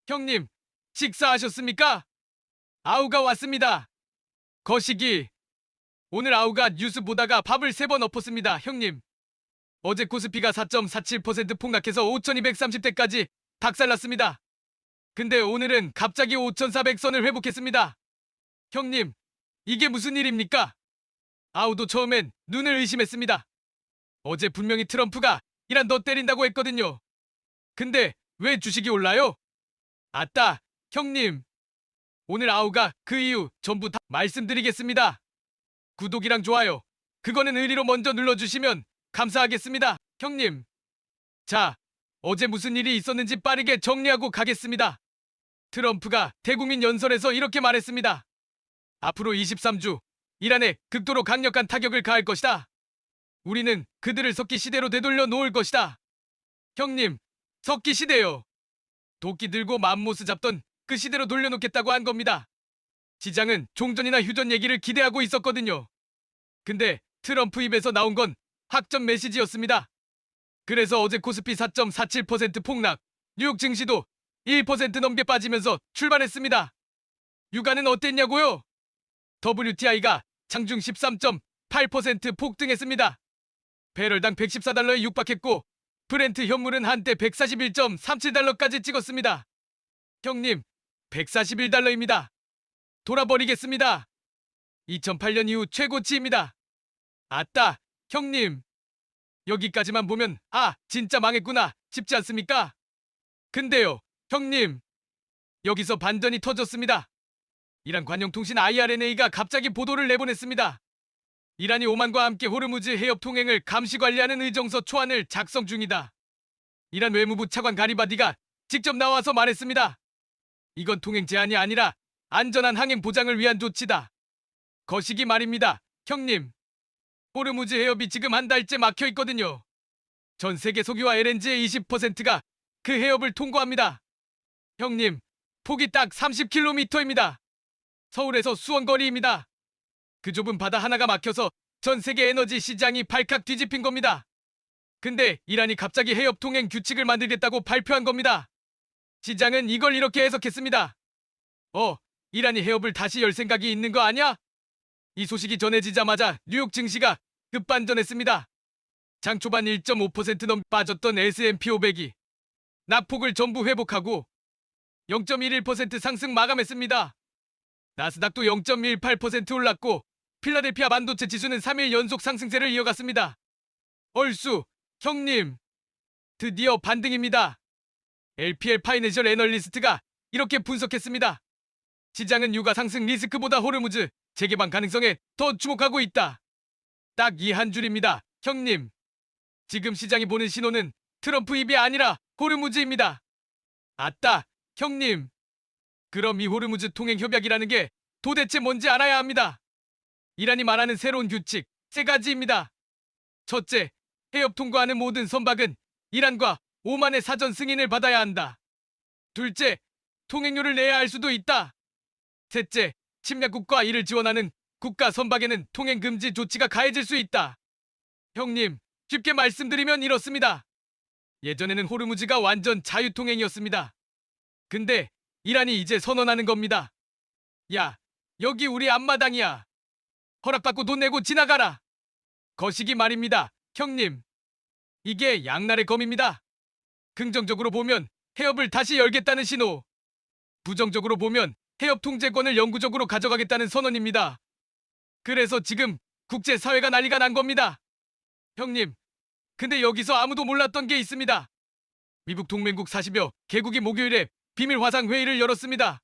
형님, 식사하셨습니까? 아우가 왔습니다. 거시기. 오늘 아우가 뉴스 보다가 밥을 3번 엎었습니다, 형님. 어제 코스피가 4.47% 폭락해서 5230대까지 박살났습니다. 근데 오늘은 갑자기 5400선을 회복했습니다. 형님, 이게 무슨 일입니까? 아우도 처음엔 눈을 의심했습니다. 어제 분명히 트럼프가 이란 너 때린다고 했거든요. 근데 왜 주식이 올라요? 아따, 형님. 오늘 아우가 그 이유 전부 다 말씀드리겠습니다. 구독이랑 좋아요, 그거는 의리로 먼저 눌러주시면 감사하겠습니다, 형님. 자, 어제 무슨 일이 있었는지 빠르게 정리하고 가겠습니다. 트럼프가 대국민 연설에서 이렇게 말했습니다. 앞으로 23주 이란에 극도로 강력한 타격을 가할 것이다. 우리는 그들을 석기 시대로 되돌려 놓을 것이다. 형님, 석기 시대요. 도끼 들고 맘모스 잡던 그 시대로 돌려놓겠다고 한 겁니다. 시장은 종전이나 휴전 얘기를 기대하고 있었거든요. 근데 트럼프 입에서 나온 건 확전 메시지였습니다. 그래서 어제 코스피 4.47% 폭락, 뉴욕 증시도 1% 넘게 빠지면서 출발했습니다. 유가는 어땠냐고요? WTI가 장중 13.8% 폭등했습니다. 배럴당 114달러에 육박했고 브렌트 현물은 한때 141.37달러까지 찍었습니다. 형님, 141달러입니다. 돌아버리겠습니다. 2008년 이후 최고치입니다. 아따, 형님. 여기까지만 보면 진짜 망했구나 싶지 않습니까? 근데요, 형님. 여기서 반전이 터졌습니다. 이란 관영통신 IRNA가 갑자기 보도를 내보냈습니다. 이란이 오만과 함께 호르무즈 해협 통행을 감시 관리하는 의정서 초안을 작성 중이다. 이란 외무부 차관 가리바디가 직접 나와서 말했습니다. 이건 통행 제한이 아니라 안전한 항행 보장을 위한 조치다. 거시기 말입니다, 형님. 호르무즈 해협이 지금 한 달째 막혀 있거든요. 전 세계 석유와 LNG의 20%가 그 해협을 통과합니다. 형님, 폭이 딱 30km입니다. 서울에서 수원 거리입니다. 그 좁은 바다 하나가 막혀서 전 세계 에너지 시장이 발칵 뒤집힌 겁니다. 근데 이란이 갑자기 해협 통행 규칙을 만들겠다고 발표한 겁니다. 시장은 이걸 이렇게 해석했습니다. 이란이 해협을 다시 열 생각이 있는 거 아냐? 이 소식이 전해지자마자 뉴욕 증시가 급반전했습니다. 장 초반 1.5% 넘게 빠졌던 S&P 500이 낙폭을 전부 회복하고 0.11% 상승 마감했습니다. 나스닥도 0.18% 올랐고 필라델피아 반도체 지수는 3일 연속 상승세를 이어갔습니다. 얼쑤, 형님. 드디어 반등입니다. LPL 파이낸셜 애널리스트가 이렇게 분석했습니다. 시장은 유가 상승 리스크보다 호르무즈 재개방 가능성에 더 주목하고 있다. 딱 이 한 줄입니다, 형님. 지금 시장이 보는 신호는 트럼프 입이 아니라 호르무즈입니다. 아따, 형님. 그럼 이 호르무즈 통행 협약이라는 게 도대체 뭔지 알아야 합니다. 이란이 말하는 새로운 규칙 3가지입니다. 첫째, 해협 통과하는 모든 선박은 이란과 오만의 사전 승인을 받아야 한다. 둘째, 통행료를 내야 할 수도 있다. 셋째, 침략국과 이를 지원하는 국가 선박에는 통행 금지 조치가 가해질 수 있다. 형님, 쉽게 말씀드리면 이렇습니다. 예전에는 호르무즈가 완전 자유통행이었습니다. 근데 이란이 이제 선언하는 겁니다. 야, 여기 우리 앞마당이야. 허락받고 돈 내고 지나가라. 거시기 말입니다, 형님. 이게 양날의 검입니다. 긍정적으로 보면 해협을 다시 열겠다는 신호. 부정적으로 보면 해협 통제권을 영구적으로 가져가겠다는 선언입니다. 그래서 지금 국제사회가 난리가 난 겁니다. 형님, 근데 여기서 아무도 몰랐던 게 있습니다. 미국 동맹국 40여 개국이 목요일에 비밀 화상 회의를 열었습니다.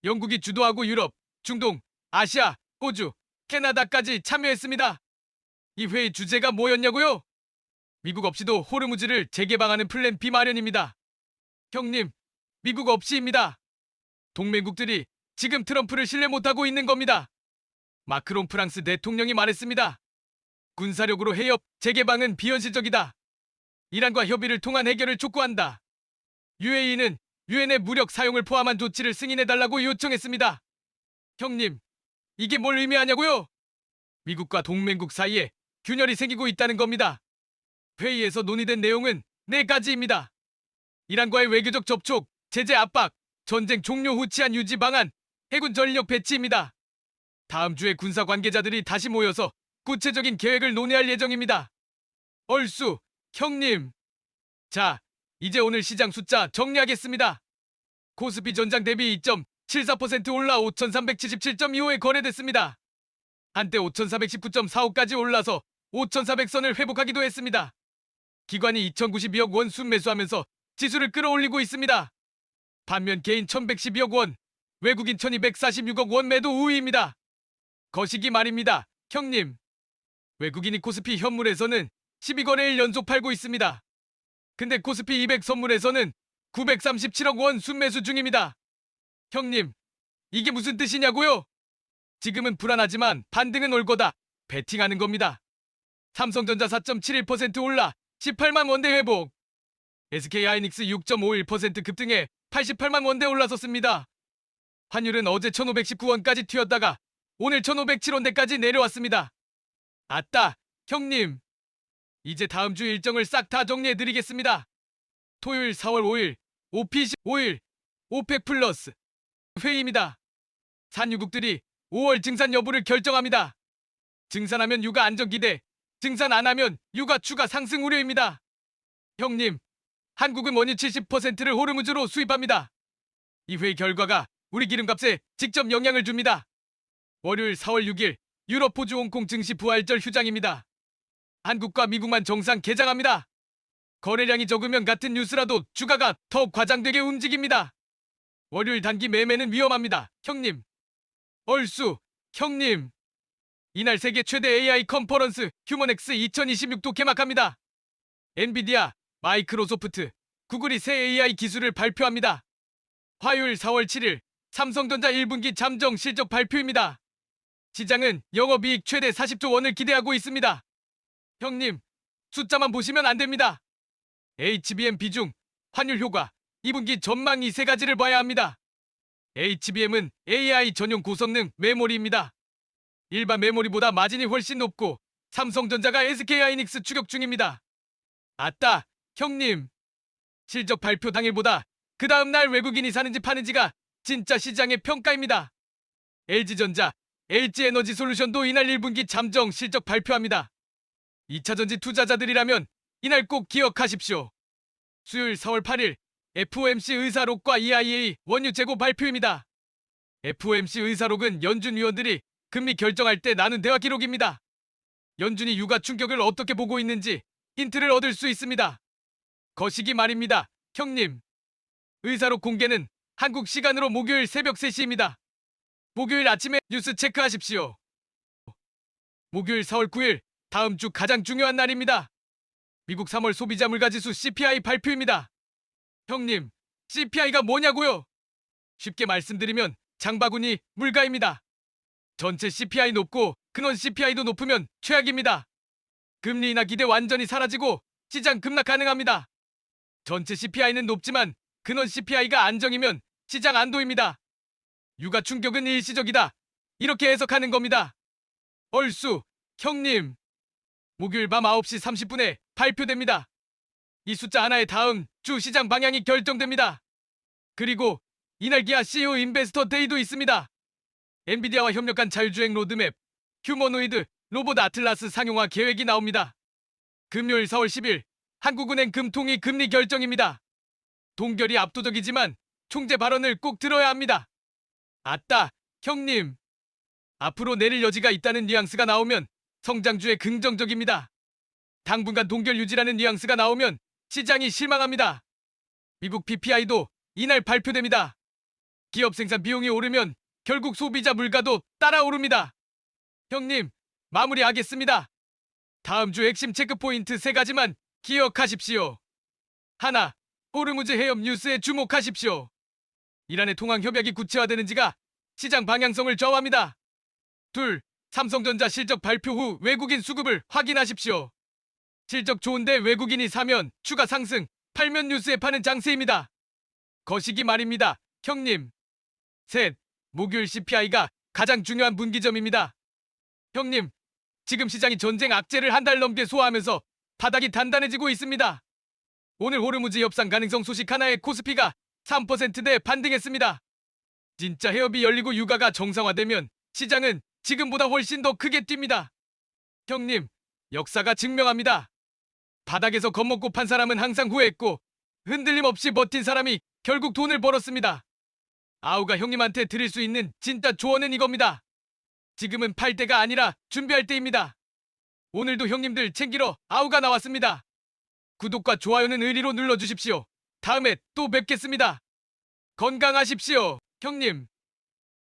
영국이 주도하고 유럽, 중동, 아시아, 호주, 캐나다까지 참여했습니다. 이 회의 주제가 뭐였냐고요? 미국 없이도 호르무즈를 재개방하는 플랜 B 마련입니다. 형님, 미국 없이입니다. 동맹국들이 지금 트럼프를 신뢰 못하고 있는 겁니다. 마크롱 프랑스 대통령이 말했습니다. 군사력으로 해협 재개방은 비현실적이다. 이란과 협의를 통한 해결을 촉구한다. UAE는 유엔의 무력 사용을 포함한 조치를 승인해달라고 요청했습니다. 형님, 이게 뭘 의미하냐고요? 미국과 동맹국 사이에 균열이 생기고 있다는 겁니다. 회의에서 논의된 내용은 4가지입니다. 이란과의 외교적 접촉, 제재 압박, 전쟁 종료 후 치안 유지 방안, 해군 전력 배치입니다. 다음 주에 군사 관계자들이 다시 모여서 구체적인 계획을 논의할 예정입니다. 얼쑤, 형님. 자, 이제 오늘 시장 숫자 정리하겠습니다. 코스피 전장 대비 2.74% 올라 5,377.25에 거래됐습니다. 한때 5,419.45까지 올라서 5,400선을 회복하기도 했습니다. 기관이 2,092억 원 순매수하면서 지수를 끌어올리고 있습니다. 반면 개인 1,112억 원, 외국인 1,246억 원 매도 우위입니다. 거시기 말입니다, 형님. 외국인이 코스피 현물에서는 12거래일 연속 팔고 있습니다. 근데 코스피 200 선물에서는 937억 원 순매수 중입니다. 형님, 이게 무슨 뜻이냐고요? 지금은 불안하지만 반등은 올 거다. 베팅하는 겁니다. 삼성전자 4.71% 올라 18만 원대 회복. SK하이닉스 6.51% 급등해 88만 원대 올라섰습니다. 환율은 어제 1,519원까지 튀었다가 오늘 1,507원대까지 내려왔습니다. 아따, 형님. 이제 다음 주 일정을 싹 다 정리해드리겠습니다. 토요일 4월 5일, OPC 5일, 오펙 플러스 회의입니다. 산유국들이 5월 증산 여부를 결정합니다. 증산하면 유가 안정 기대, 증산 안 하면 유가 추가 상승 우려입니다. 형님, 한국은 원유 70%를 호르무즈로 수입합니다. 이 회의 결과가 우리 기름값에 직접 영향을 줍니다. 월요일 4월 6일 유럽 호주 홍콩 증시 부활절 휴장입니다. 한국과 미국만 정상 개장합니다. 거래량이 적으면 같은 뉴스라도 주가가 더 과장되게 움직입니다. 월요일 단기 매매는 위험합니다, 형님. 얼쑤, 형님. 이날 세계 최대 AI 컨퍼런스 휴먼엑스 2026도 개막합니다. 엔비디아, 마이크로소프트, 구글이 새 AI 기술을 발표합니다. 화요일 4월 7일 삼성전자 1분기 잠정 실적 발표입니다. 시장은 영업이익 최대 40조 원을 기대하고 있습니다. 형님, 숫자만 보시면 안 됩니다. HBM 비중, 환율 효과, 2분기 전망 이 세 가지를 봐야 합니다. HBM은 AI 전용 고성능 메모리입니다. 일반 메모리보다 마진이 훨씬 높고 삼성전자가 SK하이닉스 추격 중입니다. 아따, 형님. 실적 발표 당일보다 그 다음날 외국인이 사는지 파는지가 진짜 시장의 평가입니다. LG전자, LG에너지솔루션도 이날 1분기 잠정 실적 발표합니다. 2차전지 투자자들이라면 이날 꼭 기억하십시오. 수요일 4월 8일 FOMC 의사록과 EIA 원유 재고 발표입니다. FOMC 의사록은 연준 위원들이 금리 결정할 때 나눈 대화 기록입니다. 연준이 유가 충격을 어떻게 보고 있는지 힌트를 얻을 수 있습니다. 거시기 말입니다, 형님. 의사록 공개는 한국 시간으로 목요일 새벽 3시입니다. 목요일 아침에 뉴스 체크하십시오. 목요일 4월 9일 다음 주 가장 중요한 날입니다. 미국 3월 소비자 물가지수 CPI 발표입니다. 형님, CPI가 뭐냐고요? 쉽게 말씀드리면 장바구니 물가입니다. 전체 CPI 높고 근원 CPI도 높으면 최악입니다. 금리 인하 기대 완전히 사라지고 시장 급락 가능합니다. 전체 CPI는 높지만 근원 CPI가 안정이면 시장 안도입니다. 유가 충격은 일시적이다. 이렇게 해석하는 겁니다. 얼쑤, 형님. 목요일 밤 9시 30분에 발표됩니다. 이 숫자 하나의 다음 주 시장 방향이 결정됩니다. 그리고 이날 기아 CEO 인베스터 데이도 있습니다. 엔비디아와 협력한 자율주행 로드맵, 휴머노이드, 로봇 아틀라스 상용화 계획이 나옵니다. 금요일 4월 10일 한국은행 금통위 금리 결정입니다. 동결이 압도적이지만 총재 발언을 꼭 들어야 합니다. 아따, 형님. 앞으로 내릴 여지가 있다는 뉘앙스가 나오면 성장주에 긍정적입니다. 당분간 동결 유지라는 뉘앙스가 나오면 시장이 실망합니다. 미국 PPI도 이날 발표됩니다. 기업 생산 비용이 오르면 결국 소비자 물가도 따라 오릅니다. 형님, 마무리하겠습니다. 다음 주 핵심 체크포인트 3가지만 기억하십시오. 하나, 호르무즈 해협 뉴스에 주목하십시오. 이란의 통항 협약이 구체화되는지가 시장 방향성을 좌우합니다. 둘, 삼성전자 실적 발표 후 외국인 수급을 확인하십시오. 실적 좋은데 외국인이 사면 추가 상승, 팔면 뉴스에 파는 장세입니다. 거시기 말입니다, 형님. 셋, 목요일 CPI가 가장 중요한 분기점입니다. 형님, 지금 시장이 전쟁 악재를 한 달 넘게 소화하면서 바닥이 단단해지고 있습니다. 오늘 호르무즈 협상 가능성 소식 하나에 코스피가 3%대 반등했습니다. 진짜 해협이 열리고 유가가 정상화되면 시장은 지금보다 훨씬 더 크게 뜁니다. 형님, 역사가 증명합니다. 바닥에서 겁먹고 판 사람은 항상 후회했고 흔들림 없이 버틴 사람이 결국 돈을 벌었습니다. 아우가 형님한테 드릴 수 있는 진짜 조언은 이겁니다. 지금은 팔 때가 아니라 준비할 때입니다. 오늘도 형님들 챙기러 아우가 나왔습니다. 구독과 좋아요는 의리로 눌러주십시오. 다음에 또 뵙겠습니다. 건강하십시오, 형님.